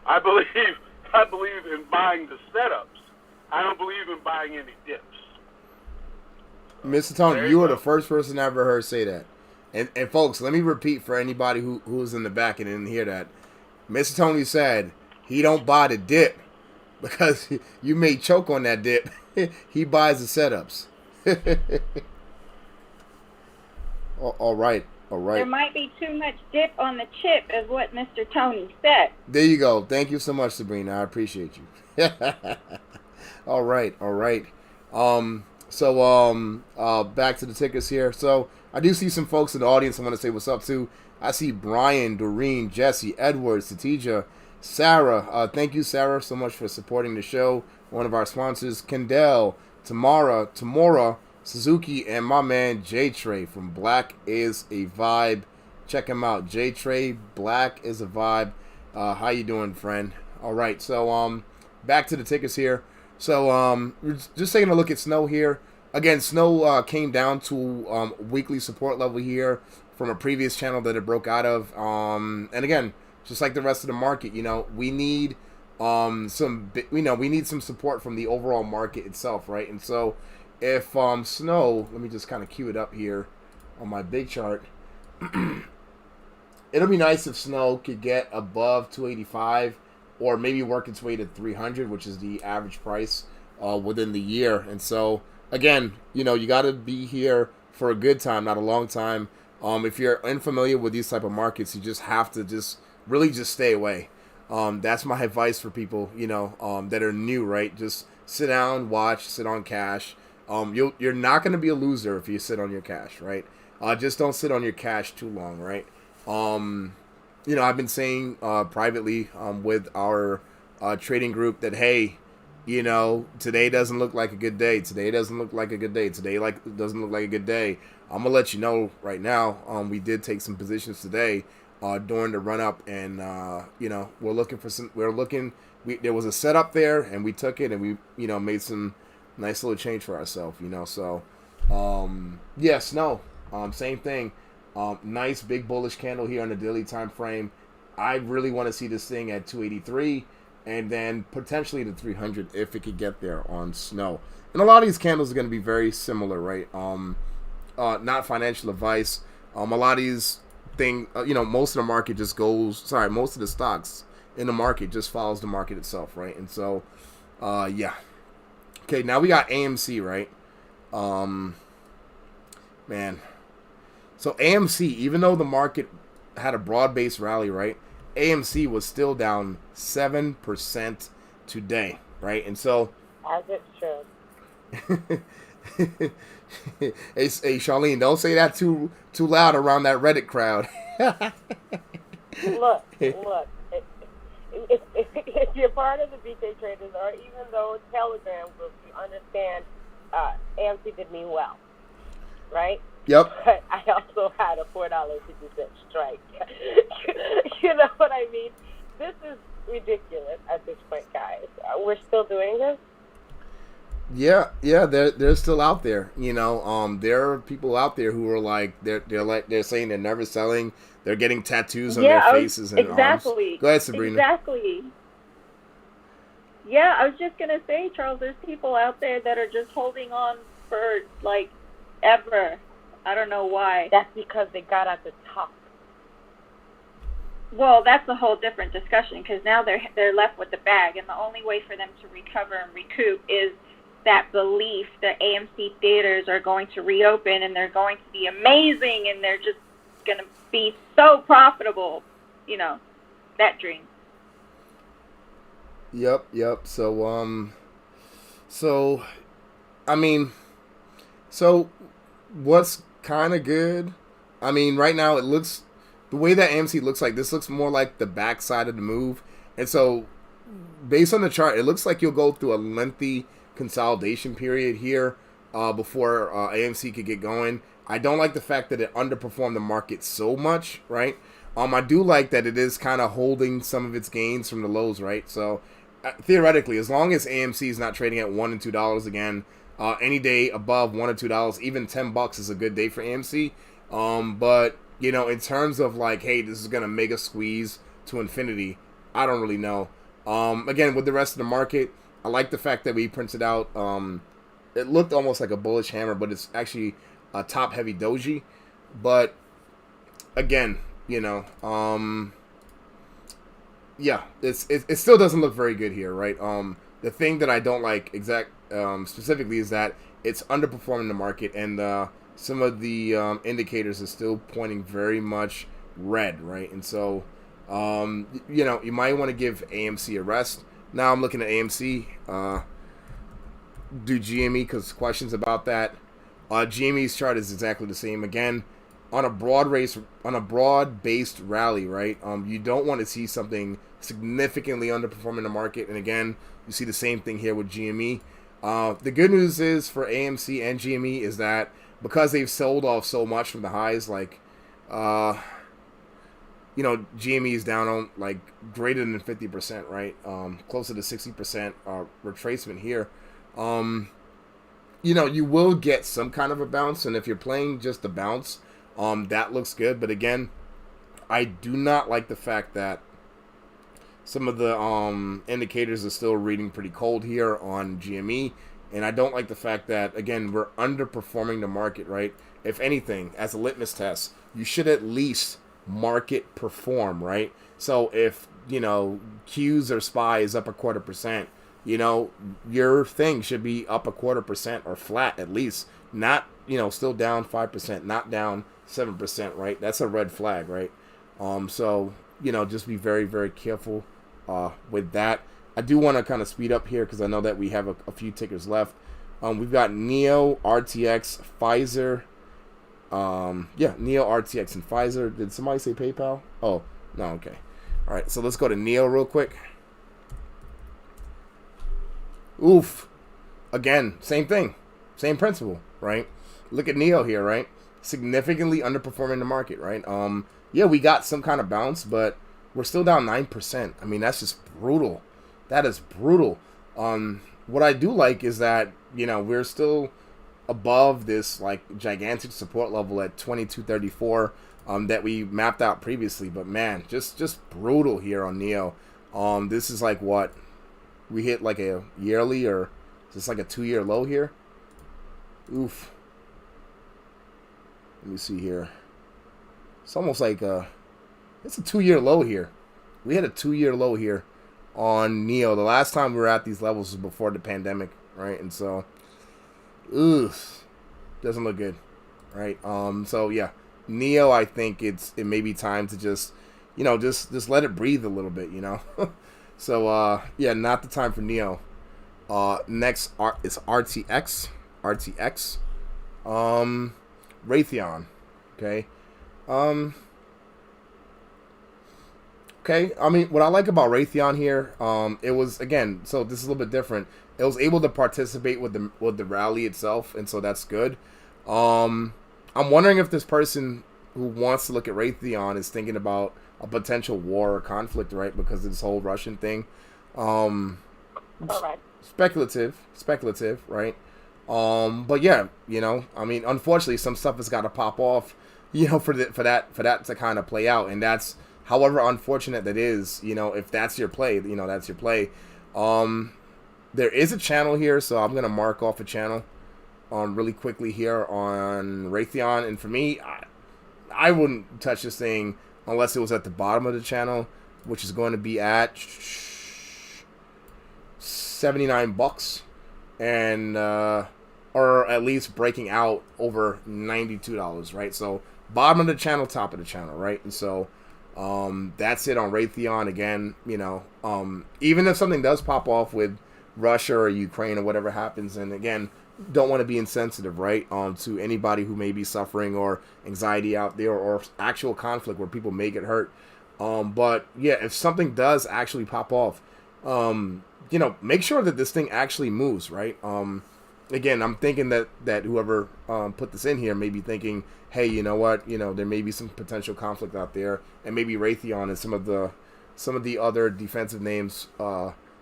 I believe in buying the setups. I don't believe in buying any dips. Mr. Tony, There you you are go. the first person I ever heard say that. And folks, let me repeat for anybody who was in the back and didn't hear that. Mr. Tony said he don't buy the dip because you may choke on that dip. He buys the setups. All right. There might be too much dip on the chip, is what Mr. Tony said. There you go. Thank you so much, Sabrina. I appreciate you. All right. So back to the tickers here. So I do see some folks in the audience I want to say what's up to. I see Brian, Doreen, Jesse, Edward, Satija, Sarah. Thank you, Sarah, so much for supporting the show. One of our sponsors, Kendall, Tamora, Suzuki, and my man J Trey from Black is a Vibe. Check him out, J Trey. Black is a Vibe. How you doing, friend? All right, so back to the tickets here. So we're just taking a look at Snow here. Again, Snow came down to weekly support level here from a previous channel that it broke out of. And again, just like the rest of the market, we need we need some support from the overall market itself, right? And so if Snow, let me just kind of cue it up here on my big chart. It'll be nice if Snow could get above 285 or maybe work its way to 300, which is the average price within the year. And so again, you got to be here for a good time, not a long time. If you're unfamiliar with these type of markets, you just have to really stay away. That's my advice for people, that are new, right? Just sit down, watch, sit on cash. You're not going to be a loser if you sit on your cash, right? Just don't sit on your cash too long, right? I've been saying privately with our trading group that, hey, today doesn't look like a good day. Today doesn't look like a good day. Today doesn't look like a good day. I'm gonna let you know right now. We did take some positions today during the run up, and we're looking for some. There was a setup there, and we took it, and we made some nice little change for ourselves. So yes, no, same thing. Nice big bullish candle here on the daily time frame. I really want to see this thing at 283 and then potentially to 300 if it could get there on Snow. And a lot of these candles are going to be very similar, right? Not financial advice. A lot of these things, most of the market just goes, most of the stocks in the market just follows the market itself, right? And so, yeah. Okay, now we got AMC, right? Man. So AMC, even though the market had a broad-based rally, right? AMC was still down 7% today, right? And so, As it should. hey, Charlene, don't say that too loud around that Reddit crowd. Look. If you're part of the BK traders, or even those Telegram groups, you understand AMC did me well, right? Yep. But I also had a $4.50 strike. You know what I mean? This is ridiculous at this point, guys. We're still doing this? Yeah, they're still out there. There are people out there who are like they're saying they're never selling. They're getting tattoos on their faces and exactly. arms. Go ahead, Sabrina. Exactly. Yeah, I was just gonna say, Charles, there's people out there that are just holding on for like ever. I don't know why. That's because they got at the top. Well, that's a whole different discussion because now they're left with the bag, and the only way for them to recover and recoup is that belief that AMC theaters are going to reopen and they're going to be amazing and they're just going to be so profitable. That dream. Yep. So what's kind of good? Right now it looks, the way that AMC looks like, this looks more like the backside of the move. And so based on the chart, it looks like you'll go through a lengthy consolidation period here before AMC could get going. I don't like the fact that it underperformed the market so much, right? I do like that it is kind of holding some of its gains from the lows, right? So theoretically, as long as AMC is not trading at $1 and $2 again, any day above $1 or $2, even $10 is a good day for AMC. But in terms of like, hey, this is gonna make a squeeze to infinity, I don't really know. Again, with the rest of the market, I like the fact that we printed out. It looked almost like a bullish hammer, but it's actually a top heavy doji. But again, yeah, it still doesn't look very good here, right? The thing that I don't like specifically is that it's underperforming the market, and some of the indicators are still pointing very much red, right? And so, you might want to give AMC a rest. Now I'm looking at AMC. Do GME because questions about that. GME's chart is exactly the same again. On a broad-based rally, right? You don't want to see something significantly underperforming the market, and again, you see the same thing here with GME. The good news is for AMC and GME is that because they've sold off so much from the highs, like, GME is down on like greater than 50%, right? Closer to 60% retracement here. You will get some kind of a bounce, and if you're playing just the bounce, that looks good. But again, I do not like the fact that some of the indicators are still reading pretty cold here on GME, and I don't like the fact that, again, we're underperforming the market, right? If anything, as a litmus test, you should at least market perform, right? So if, Qs or SPY is up 0.25%, your thing should be up 0.25% or flat at least, not, still down 5%, not down 7%, right? That's a red flag, right? So, just be very, very careful with that. I do want to kind of speed up here because I know that we have a few tickers left. We've got NIO RTX, Pfizer. NIO RTX and Pfizer. Did somebody say PayPal? Oh, no, okay. All right, so let's go to NIO real quick. Oof. Again, same thing. Same principle, right? Look at NIO here, right? Significantly underperforming the market, right? Yeah, we got some kind of bounce, but we're still down 9%. I mean, that's just brutal. That is brutal. What I do like is that, we're still above this like gigantic support level at 2234 that we mapped out previously. But man, just brutal here on NIO. This is like what we hit, like a yearly, or is this like a 2-year low here? Oof. Let me see here. It's almost like it's a 2-year low here. We had a 2-year low here on NIO. The last time we were at these levels was before the pandemic, right? And so, doesn't look good, right? So yeah, NIO, I think it may be time to just let it breathe a little bit, So yeah, not the time for NIO. Next is RTX, Raytheon, okay. Okay, I mean, what I like about Raytheon here, it was, again, so this is a little bit different. It was able to participate with the rally itself, and so that's good. I'm wondering if this person who wants to look at Raytheon is thinking about a potential war or conflict, right? Because of this whole Russian thing. Correct. Speculative, right? But yeah, I mean, unfortunately, some stuff has got to pop off, for that to kind of play out, and that's, however unfortunate that is, if that's your play, that's your play. There is a channel here, so I'm gonna mark off a channel, really quickly here on Raytheon, and for me, I wouldn't touch this thing unless it was at the bottom of the channel, which is going to be at $79, and or at least breaking out over $92, right? So bottom of the channel, top of the channel, right? And so that's it on Raytheon. Again, even if something does pop off with Russia or Ukraine or whatever happens, and again, don't want to be insensitive, right, to anybody who may be suffering or anxiety out there, or actual conflict where people may get hurt. But yeah, if something does actually pop off, make sure that this thing actually moves, right? Again, I'm thinking that whoever put this in here may be thinking, hey, you know what, there may be some potential conflict out there, and maybe Raytheon and some of the other defensive names,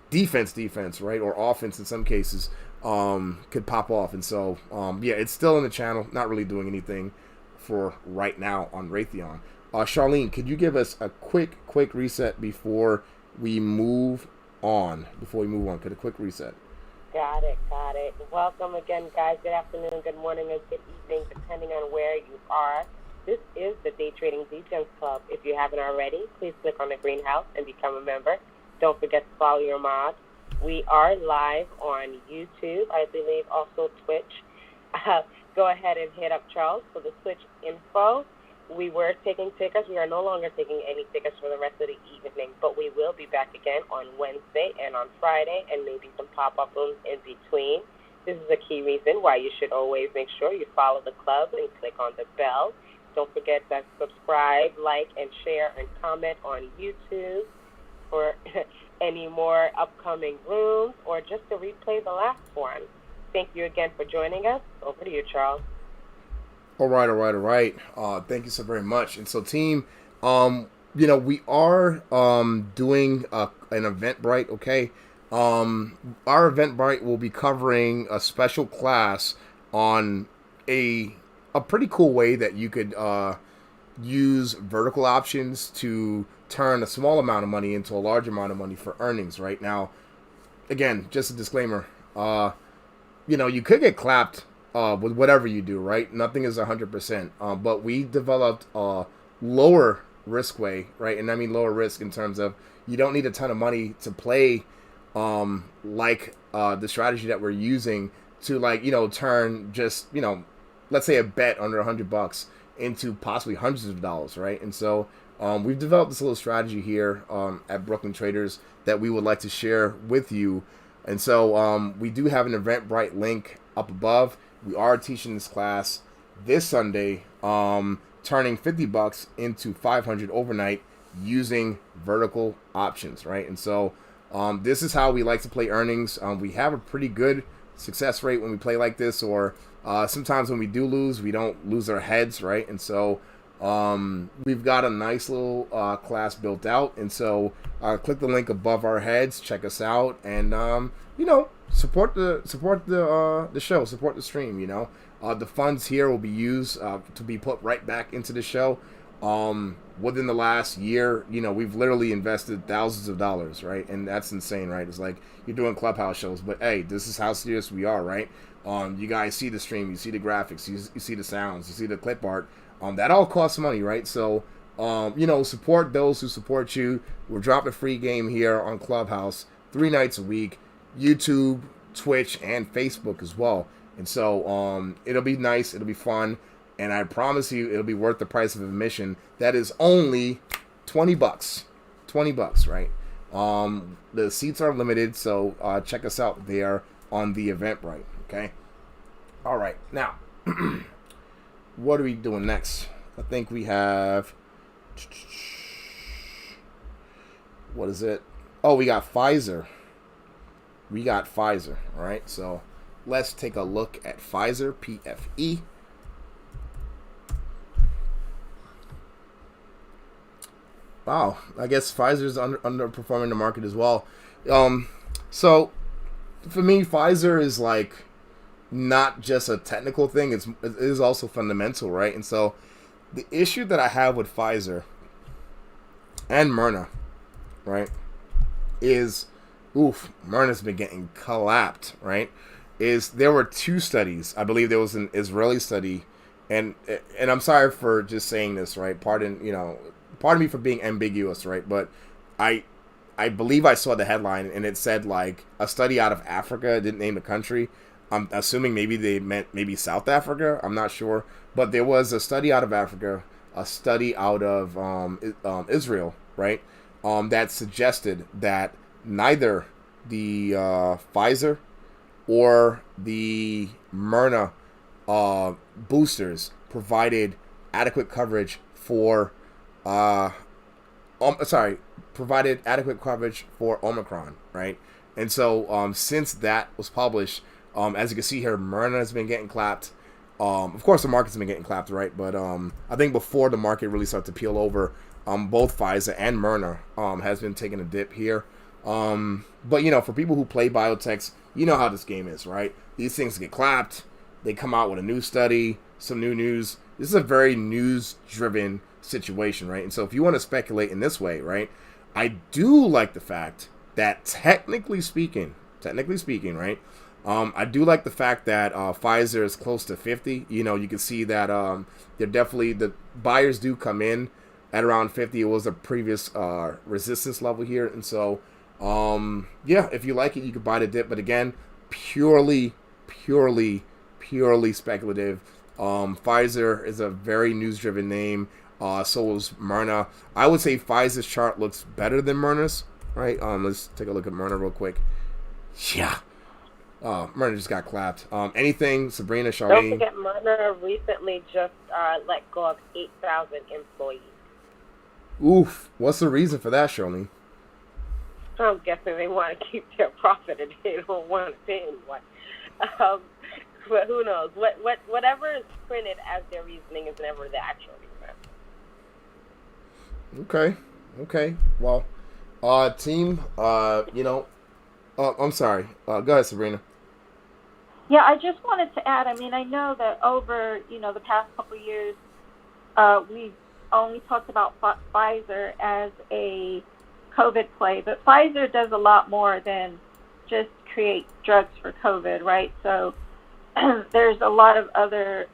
defense, right, or offense in some cases, could pop off. And so, yeah, it's still in the channel, not really doing anything for right now on Raytheon. Charlene, could you give us a quick reset before we move on before we move on. Get a quick reset. Got it. Welcome again, guys. Good afternoon, good morning, and good evening, depending on where you are. This is the Day Trading Details Club. If you haven't already, please click on the greenhouse and become a member. Don't forget to follow your mod. We are live on YouTube, I believe, also Twitch. Go ahead and hit up Charles for the Twitch info. We were taking tickets. We are no longer taking any tickets for the rest of the evening, but we will be back again on Wednesday and on Friday, and maybe some pop-up rooms in between. This is a key reason why you should always make sure you follow the club and click on the bell. Don't forget to subscribe, like, and share, and comment on YouTube for any more upcoming rooms or just to replay the last one. Thank you again for joining us. Over to you, Charles. All right. Thank you so very much. And so, team, we are doing an Eventbrite, okay? Our Eventbrite will be covering a special class on a pretty cool way that you could use vertical options to turn a small amount of money into a large amount of money for earnings. Right now, again, just a disclaimer, you could get clapped with whatever you do, right? Nothing is 100%, but we developed a lower risk way, right? And I mean lower risk in terms of you don't need a ton of money to play the strategy that we're using to turn just, let's say a bet under $100 into possibly hundreds of dollars, right? And so we've developed this little strategy here at Brooklyn Traders that we would like to share with you. And so we do have an Eventbrite link up above. We are teaching this class this Sunday, turning $50 into $500 overnight using vertical options, right? And so this is how we like to play earnings. We have a pretty good success rate when we play like this, or sometimes when we do lose, we don't lose our heads, right? And so we've got a nice little class built out. And so click the link above our heads, check us out, and support the show, support the stream. The funds here will be used to be put right back into the show. Within the last year, we've literally invested thousands of dollars, right? And that's insane, right? It's like you're doing clubhouse shows, but hey, this is how serious we are, right? You guys see the stream, you see the graphics, you see the sounds, you see the clip art. That all costs money, right? So, support those who support you. We're dropping a free game here on Clubhouse 3 nights a week, YouTube, Twitch, and Facebook as well. And so, it'll be nice, it'll be fun, and I promise you, it'll be worth the price of admission. That is only $20. $20, right? The seats are limited, so check us out there on the Eventbrite. Okay. All right. Now, what are we doing next? I think we have. What is it? Oh, we got Pfizer. All right. So let's take a look at Pfizer PFE. Wow, I guess Pfizer's underperforming the market as well. So for me, Pfizer is like not just a technical thing; it is also fundamental, right? And so the issue that I have with Pfizer and Myrna, right, is Myrna's been getting clapped, right? There were 2 studies. I believe there was an Israeli study, and I'm sorry for just saying this, right? Pardon me for being ambiguous, right? But I believe I saw the headline and it said like a study out of Africa. It didn't name the country. I'm assuming maybe they meant South Africa. I'm not sure. But there was a study out of Africa, a study out of Israel, right? That suggested that neither the Pfizer or the Myrna boosters provided adequate coverage for provided adequate coverage for Omicron, right? And so since that was published, as you can see here, Myrna has been getting clapped. Of course, the market's been getting clapped, right? But I think before the market really started to peel over, both Pfizer and Myrna has been taking a dip here. But for people who play biotechs, you know how this game is, right? These things get clapped. They come out with a new study, some new news. This is a very news-driven situation, right? And so if you want to speculate in this way, right, I do like the fact that technically speaking, right? I do like the fact that Pfizer is close to 50. You know, you can see that they're definitely, the buyers do come in at around 50. It was a previous resistance level here. And so, yeah, if you like it, you could buy the dip. But again, purely speculative. Pfizer is a very news-driven name. So is Myrna. I would say Pfizer's chart looks better than Myrna's, right? Let's take a look at Myrna real quick. Yeah. Myrna just got clapped. Anything, Sabrina, Charlene? Don't forget, Myrna recently just let go of 8,000 employees. Oof. What's the reason for that, Charlene? I'm guessing they want to keep their profit and they don't want to pay anyone. But who knows? Whatever is printed as their reasoning is never the actual reason. Okay. Well, team, you know, I'm sorry. Go ahead, Sabrina. Yeah, I just wanted to add, I mean, I know that over, the past couple of years, we've only talked about Pfizer as a COVID play, but Pfizer does a lot more than just create drugs for COVID, right? So there's a lot of other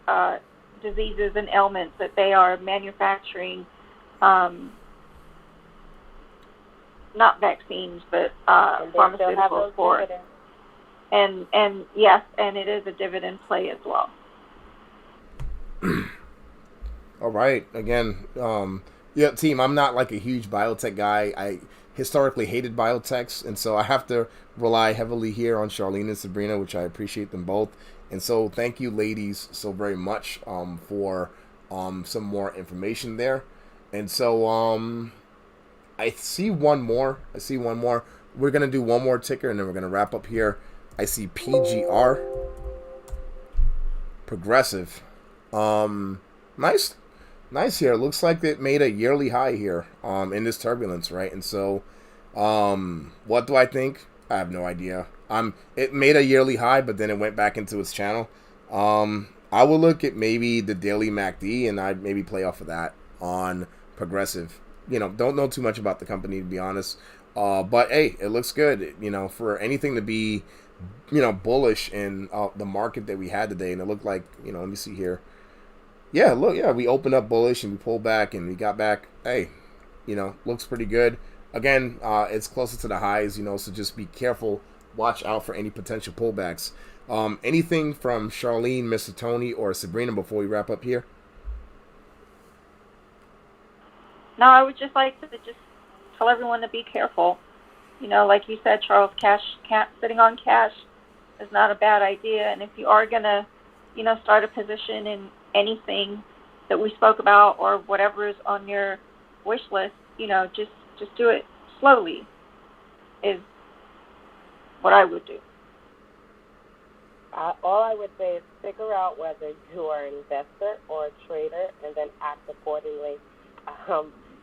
diseases and ailments that they are manufacturing, not vaccines, but pharmaceuticals for. And yes, and it is a dividend play as well. All right. Again, yeah, team, I'm not like a huge biotech guy. I historically hated biotechs, and so I have to rely heavily here on Charlene and Sabrina, which I appreciate them both. And so thank you, ladies, so very much for some more information there. And so I see one more. We're going to do one more ticker, and then we're going to wrap up here. I see PGR. Progressive. Nice here. It looks like it made a yearly high here in this turbulence, right? And so what do I think? I have no idea. It made a yearly high, but then it went back into its channel. I will look at maybe the daily MACD, and I'd maybe play off of that on Progressive. Don't know too much about the company, to be honest. But hey, it looks good. For anything to be, bullish in the market that we had today, and it looked like, let me see here. Yeah, look, we opened up bullish and we pulled back and we got back. Hey, looks pretty good. Again, it's closer to the highs, so just be careful. Watch out for any potential pullbacks. Anything from Charlene, Mr. Tony, or Sabrina before we wrap up here? No, I would just like to just tell everyone to be careful. Like you said, Charles, sitting on cash is not a bad idea. And if you are going to, start a position in anything that we spoke about or whatever is on your wish list, just do it slowly is what I would do. All I would say is figure out whether you are an investor or a trader and then act accordingly.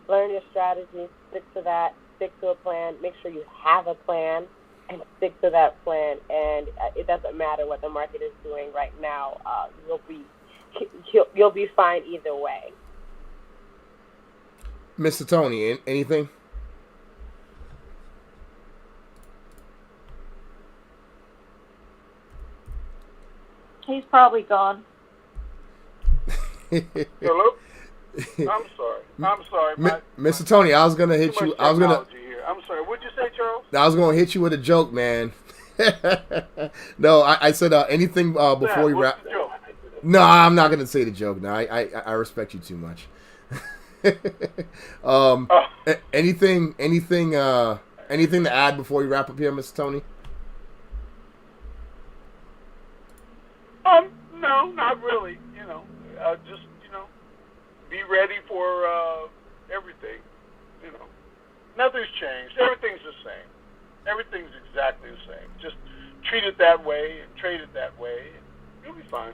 Learn your strategy, stick to that, stick to a plan, make sure you have a plan and stick to that plan. And it doesn't matter what the market is doing right now. You'll be fine either way. Mr. Tony, anything? He's probably gone. Hello? I'm sorry. Mr. Tony, I was gonna hit you. I'm sorry. What'd you say, Charles? I was gonna hit you with a joke, man. No, I said anything before we wrap. No, I'm not gonna say the joke. No, I respect you too much. Anything to add before we wrap up here, Mr. Tony? No, not really. Just be ready for everything. Nothing's changed. Everything's the same. Everything's exactly the same. Just treat it that way and trade it that way, and you'll be fine.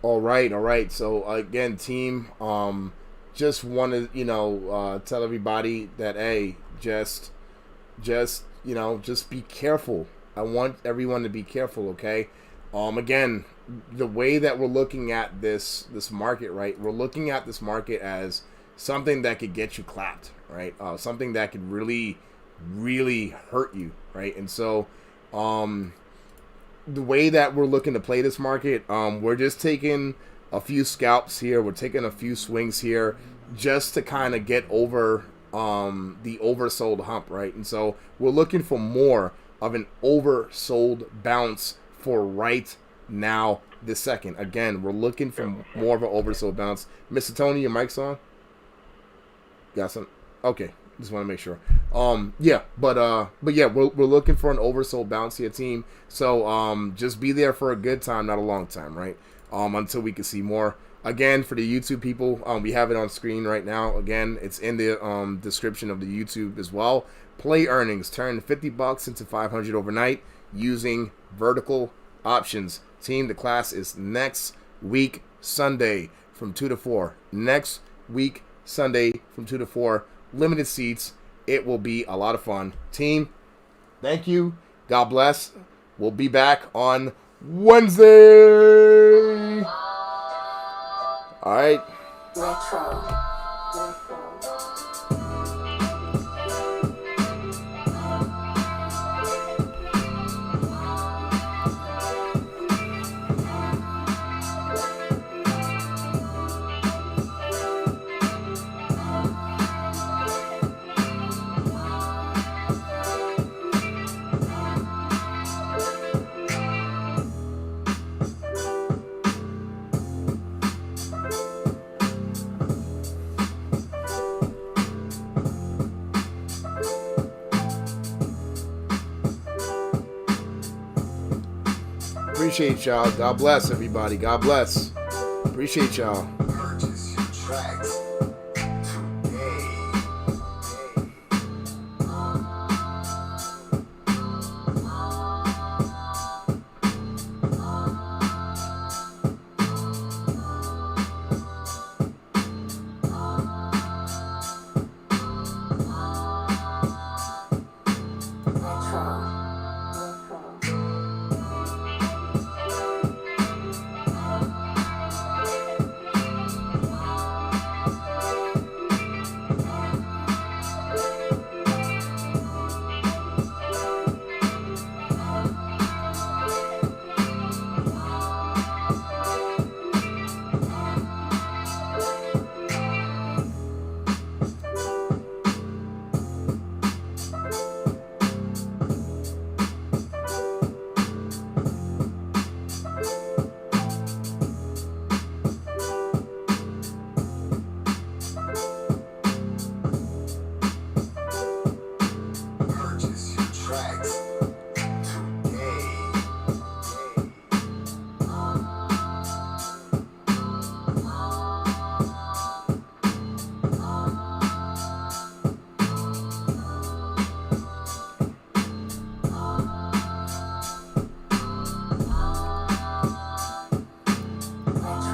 All right. So again, team, just want to tell everybody that hey, just be careful. I want everyone to be careful. Okay. Again, the way that we're looking at this market, right? We're looking at this market as something that could get you clapped, right? Something that could really, really hurt you, right? And so, the way that we're looking to play this market, we're just taking a few scalps here. We're taking a few swings here just to kind of get over the oversold hump, right? And so we're looking for more of an oversold bounce for right now this second. Again, we're looking for more of an oversold bounce. Mr. Tony, your mic's on? Got some? Okay. Just want to make sure. Yeah, but yeah, we're looking for an oversold bounce here, team. So just be there for a good time, not a long time, right? Until we can see more. Again, for the YouTube people, we have it on screen right now. Again, it's in the description of the YouTube as well. Play earnings, turn $50 into $500 overnight using vertical options. Team, the class is next week Sunday from 2 to 4. Next week Sunday from 2 to 4. Limited seats. It will be a lot of fun. Team, thank you. God bless. We'll be back on Wednesday. All right. Retro. Appreciate y'all. God bless everybody. God bless. Appreciate y'all. Purchase your tracks